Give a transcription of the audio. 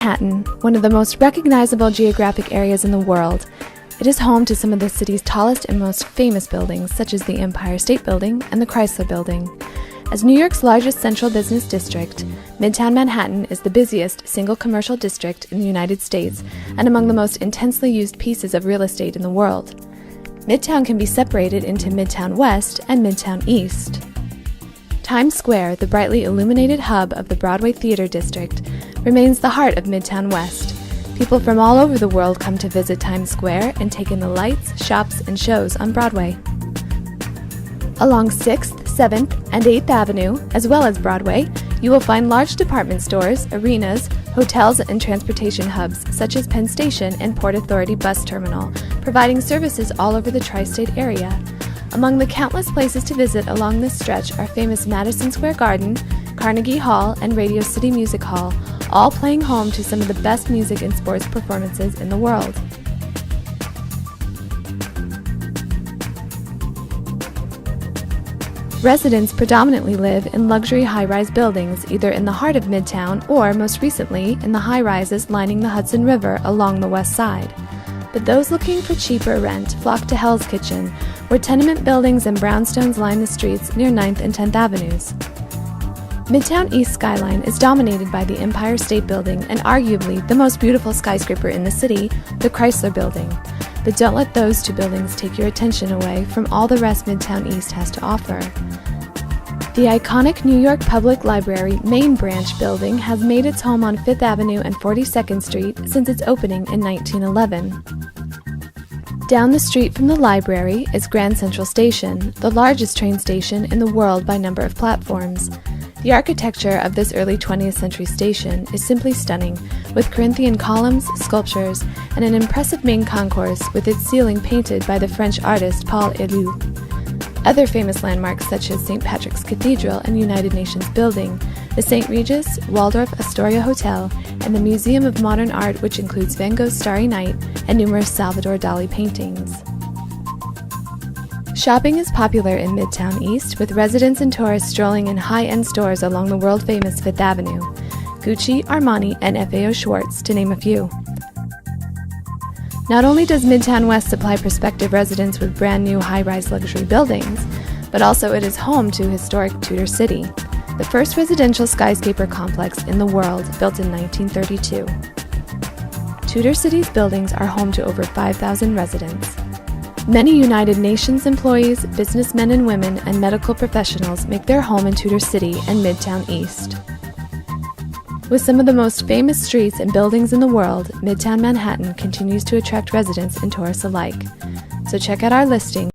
Manhattan, one of the most recognizable geographic areas in the world. It is home to some of the city's tallest and most famous buildings, such as the Empire State Building and the Chrysler Building. As New York's largest central business district, Midtown Manhattan is the busiest single commercial district in the United States and among the most intensely used pieces of real estate in the world. Midtown can be separated into Midtown West and Midtown East. Times Square, the brightly illuminated hub of the Broadway Theater District, remains the heart of Midtown West. People from all over the world come to visit Times Square and take in the lights, shops, and shows on Broadway. Along 6th, 7th, and 8th Avenue, as well as Broadway, you will find large department stores, arenas, hotels, and transportation hubs such as Penn Station and Port Authority Bus Terminal, providing services all over the tri-state area. Among the countless places to visit along this stretch are famous Madison Square Garden, Carnegie Hall, and Radio City Music Hall, all playing home to some of the best music and sports performances in the world. Residents predominantly live in luxury high-rise buildings, either in the heart of Midtown or, most recently, in the high-rises lining the Hudson River along the west side. But those looking for cheaper rent flock to Hell's Kitchen, where tenement buildings and brownstones line the streets near 9th and 10th Avenues. Midtown East skyline is dominated by the Empire State Building and arguably the most beautiful skyscraper in the city, the Chrysler Building. But don't let those two buildings take your attention away from all the rest Midtown East has to offer. The iconic New York Public Library Main Branch building has made its home on 5th Avenue and 42nd Street since its opening in 1911. Down the street from the library is Grand Central Station, the largest train station in the world by number of platforms. The architecture of this early 20th century station is simply stunning, with Corinthian columns, sculptures, and an impressive main concourse with its ceiling painted by the French artist Paul Éluard. Other famous landmarks such as St. Patrick's Cathedral and United Nations Building, the St. Regis, Waldorf Astoria Hotel, and the Museum of Modern Art, which includes Van Gogh's Starry Night and numerous Salvador Dali paintings. Shopping is popular in Midtown East, with residents and tourists strolling in high-end stores along the world-famous 5th Avenue, Gucci, Armani, and FAO Schwarz, to name a few. Not only does Midtown West supply prospective residents with brand-new high-rise luxury buildings, but also it is home to historic Tudor City, the first residential skyscraper complex in the world, built in 1932. Tudor City's buildings are home to over 5,000 residents. Many United Nations employees, businessmen and women, and medical professionals make their home in Tudor City and Midtown East. With some of the most famous streets and buildings in the world, Midtown Manhattan continues to attract residents and tourists alike. So check out our listing